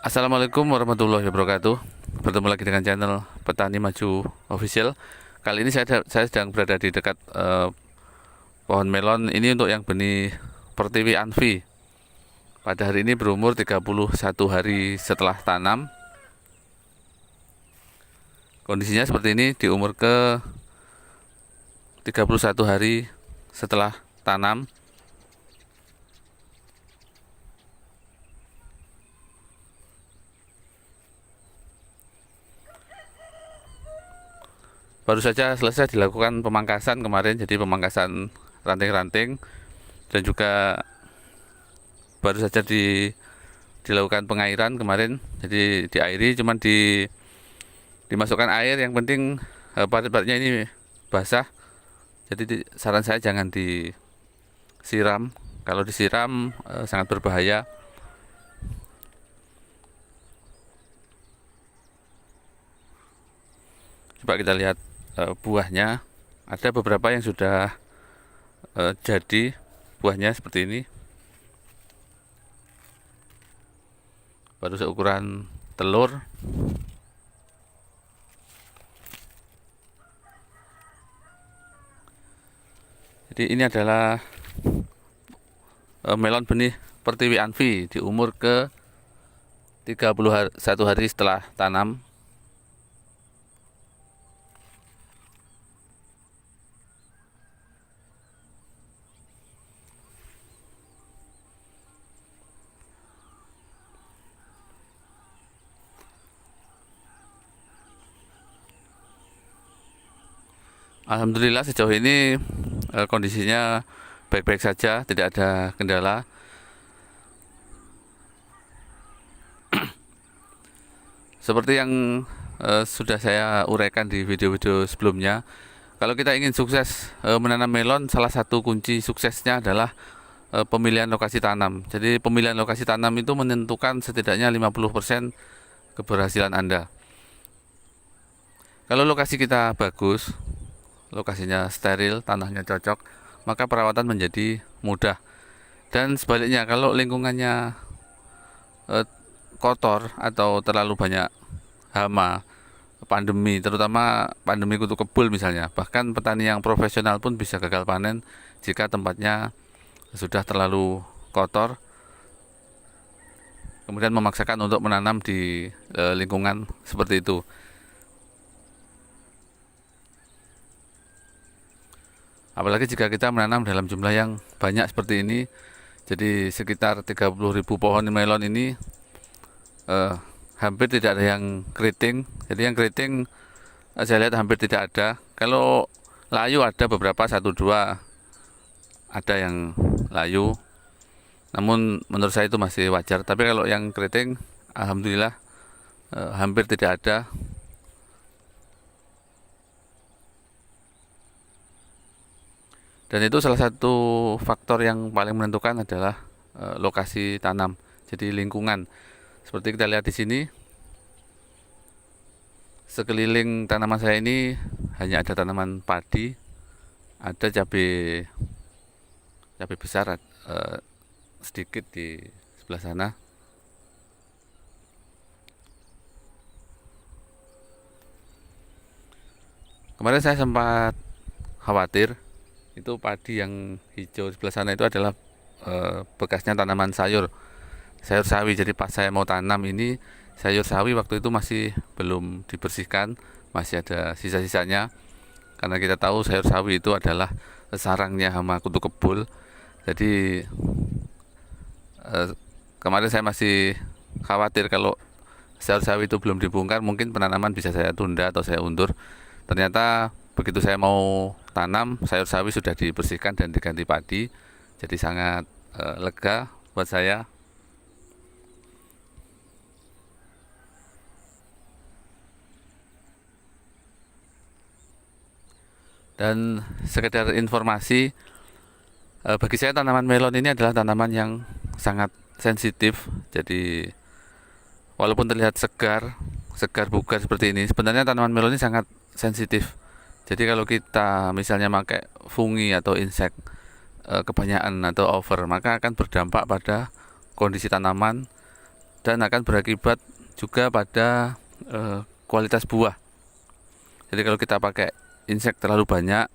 Assalamualaikum warahmatullahi wabarakatuh. Bertemu lagi dengan channel Petani Maju Official. Kali ini saya sedang berada di dekat pohon melon. Ini untuk yang benih Pertiwi Anvi. Pada hari ini berumur 31 hari setelah tanam. Kondisinya seperti ini di umur ke 31 hari setelah tanam. Baru saja selesai dilakukan pemangkasan kemarin, jadi pemangkasan ranting-ranting, dan juga baru saja dilakukan pengairan kemarin. Jadi diairi, cuman dimasukkan air, yang penting part-partnya ini basah. Jadi saran saya jangan disiram. Kalau disiram sangat berbahaya. Coba kita lihat buahnya. Ada beberapa yang sudah jadi buahnya seperti ini. Baru seukuran telur. Jadi ini adalah melon benih Pertiwi Anvi di umur ke 31 hari setelah tanam. Alhamdulillah sejauh ini kondisinya baik-baik saja, tidak ada kendala. Seperti yang sudah saya uraikan di video-video sebelumnya, kalau kita ingin sukses menanam melon, salah satu kunci suksesnya adalah pemilihan lokasi tanam. Jadi pemilihan lokasi tanam itu menentukan setidaknya 50% keberhasilan Anda. Kalau lokasi kita bagus, lokasinya steril, tanahnya cocok, maka perawatan menjadi mudah. Dan sebaliknya, kalau lingkungannya kotor atau terlalu banyak hama, pandemi, terutama pandemi kutu kebul misalnya, bahkan petani yang profesional pun bisa gagal panen jika tempatnya sudah terlalu kotor, kemudian memaksakan untuk menanam di lingkungan seperti itu. Apalagi jika kita menanam dalam jumlah yang banyak seperti ini, jadi sekitar 30.000 pohon melon ini hampir tidak ada yang keriting. Jadi yang keriting saya lihat hampir tidak ada. Kalau layu ada beberapa, satu dua ada yang layu. Namun menurut saya itu masih wajar. Tapi kalau yang keriting, alhamdulillah hampir tidak ada. Dan itu salah satu faktor yang paling menentukan adalah lokasi tanam. Jadi lingkungan. Seperti kita lihat di sini, sekeliling tanaman saya ini hanya ada tanaman padi, ada cabai besar sedikit di sebelah sana. Kemarin saya sempat khawatir, itu padi yang hijau sebelah sana itu adalah bekasnya tanaman sayur sawi. Jadi pas saya mau tanam ini, sayur sawi waktu itu masih belum dibersihkan, masih ada sisa-sisanya, karena kita tahu sayur sawi itu adalah sarangnya hama kutu kebul. Jadi kemarin saya masih khawatir kalau sayur sawi itu belum dibongkar, mungkin penanaman bisa saya tunda atau saya undur. Ternyata begitu saya mau tanam, sayur sawi sudah dibersihkan dan diganti padi. Jadi sangat lega buat saya. Dan sekedar informasi, bagi saya tanaman melon ini adalah tanaman yang sangat sensitif. Jadi walaupun terlihat segar bugar seperti ini, sebenarnya tanaman melon ini sangat sensitif. Jadi kalau kita misalnya pakai fungi atau insek kebanyakan atau over, maka akan berdampak pada kondisi tanaman, dan akan berakibat juga pada kualitas buah. Jadi kalau kita pakai insek terlalu banyak,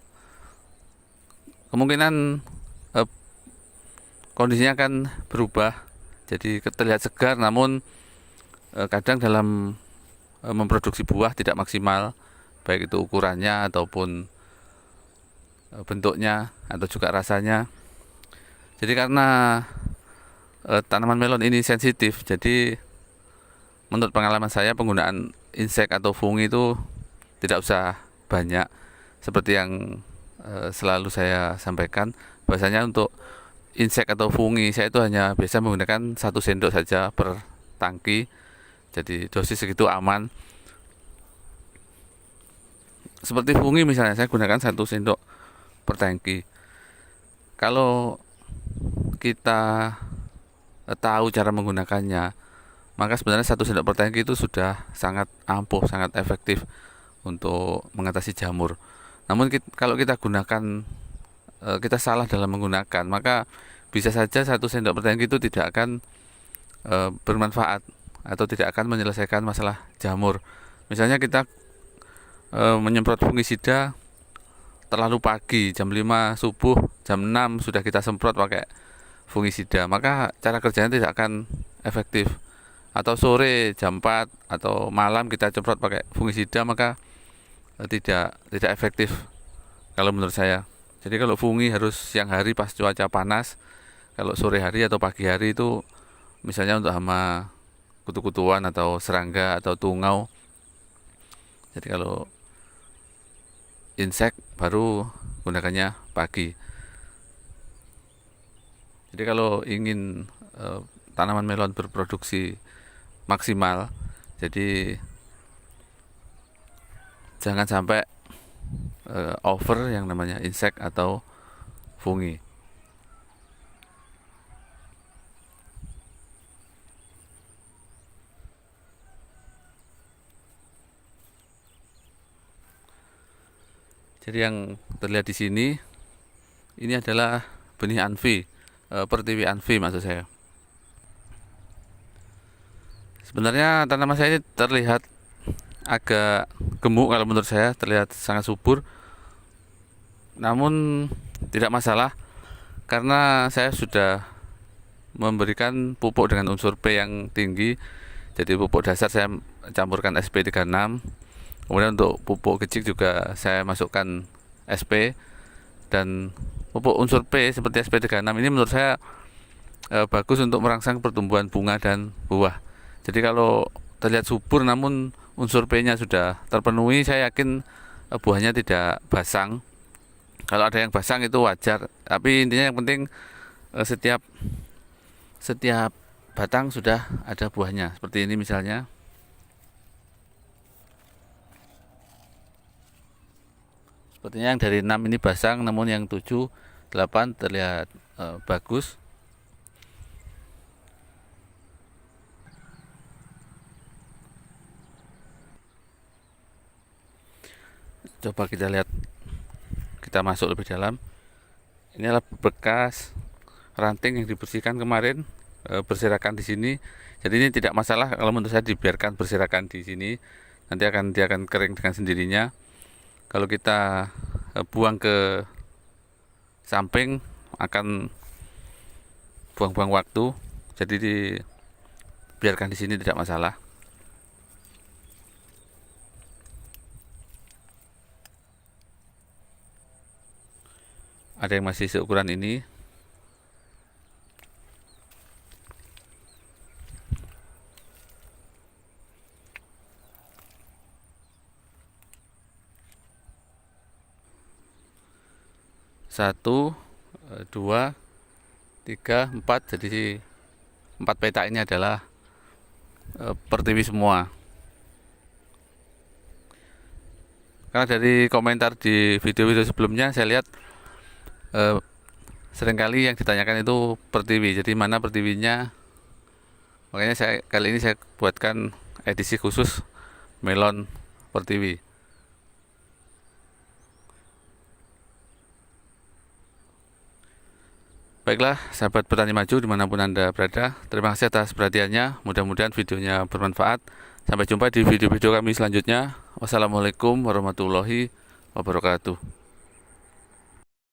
kemungkinan kondisinya akan berubah. Jadi terlihat segar, namun kadang dalam memproduksi buah tidak maksimal, baik itu ukurannya ataupun bentuknya atau juga rasanya. Jadi karena tanaman melon ini sensitif, jadi menurut pengalaman saya penggunaan insek atau fungi itu tidak usah banyak, seperti yang selalu saya sampaikan. Bahwasanya untuk insek atau fungi saya itu hanya biasa menggunakan 1 sendok saja per tangki, jadi dosis segitu aman. Seperti fungi misalnya saya gunakan 1 sendok per tangki. Kalau kita tahu cara menggunakannya, maka sebenarnya 1 sendok per tangki itu sudah sangat ampuh, sangat efektif untuk mengatasi jamur. Namun kalau kita gunakan, kita salah dalam menggunakan, maka bisa saja 1 sendok per tangki itu tidak akan bermanfaat atau tidak akan menyelesaikan masalah jamur. Misalnya kita menyemprot fungisida terlalu pagi, jam 5 subuh, jam 6 sudah kita semprot pakai fungisida, maka cara kerjanya tidak akan efektif. Atau sore jam 4 atau malam kita semprot pakai fungisida, maka tidak efektif kalau menurut saya. Jadi kalau fungi harus siang hari pas cuaca panas, kalau sore hari atau pagi hari itu misalnya untuk hama kutu-kutuan atau serangga atau tungau. Jadi kalau insek baru gunakannya pagi. Jadi kalau ingin tanaman melon berproduksi maksimal, jadi jangan sampai over yang namanya insek atau fungi. Jadi yang terlihat di sini ini adalah benih anfi, pertiwi anfi maksud saya. Sebenarnya tanaman saya ini terlihat agak gemuk, kalau menurut saya terlihat sangat subur. Namun tidak masalah karena saya sudah memberikan pupuk dengan unsur P yang tinggi. Jadi pupuk dasar saya campurkan SP36. Kemudian untuk pupuk kecil juga saya masukkan SP, dan pupuk unsur P seperti SP36 ini menurut saya bagus untuk merangsang pertumbuhan bunga dan buah. Jadi kalau terlihat subur namun unsur P-nya sudah terpenuhi, saya yakin buahnya tidak basang. Kalau ada yang basang itu wajar, tapi intinya yang penting setiap batang sudah ada buahnya. Seperti ini misalnya. Sepertinya yang dari 6 ini basang, namun yang 7, 8 terlihat bagus. Coba kita lihat, kita masuk lebih dalam. Ini adalah bekas ranting yang dibersihkan kemarin, berserakan di sini. Jadi ini tidak masalah kalau menurut saya dibiarkan berserakan di sini. Nanti dia akan kering dengan sendirinya. Kalau kita buang ke samping akan buang-buang waktu. Jadi dibiarkan di sini tidak masalah. Ada yang masih seukuran ini. Satu, 2, 3, 4. Jadi 4 peta ini adalah pertiwi semua. Karena dari komentar di video-video sebelumnya saya lihat seringkali yang ditanyakan itu pertiwi. Jadi mana pertiwinya? Makanya kali ini saya buatkan edisi khusus melon pertiwi. Baiklah, sahabat petani maju dimanapun Anda berada, terima kasih atas perhatiannya. Mudah-mudahan videonya bermanfaat. Sampai jumpa di video-video kami selanjutnya. Wassalamualaikum warahmatullahi wabarakatuh.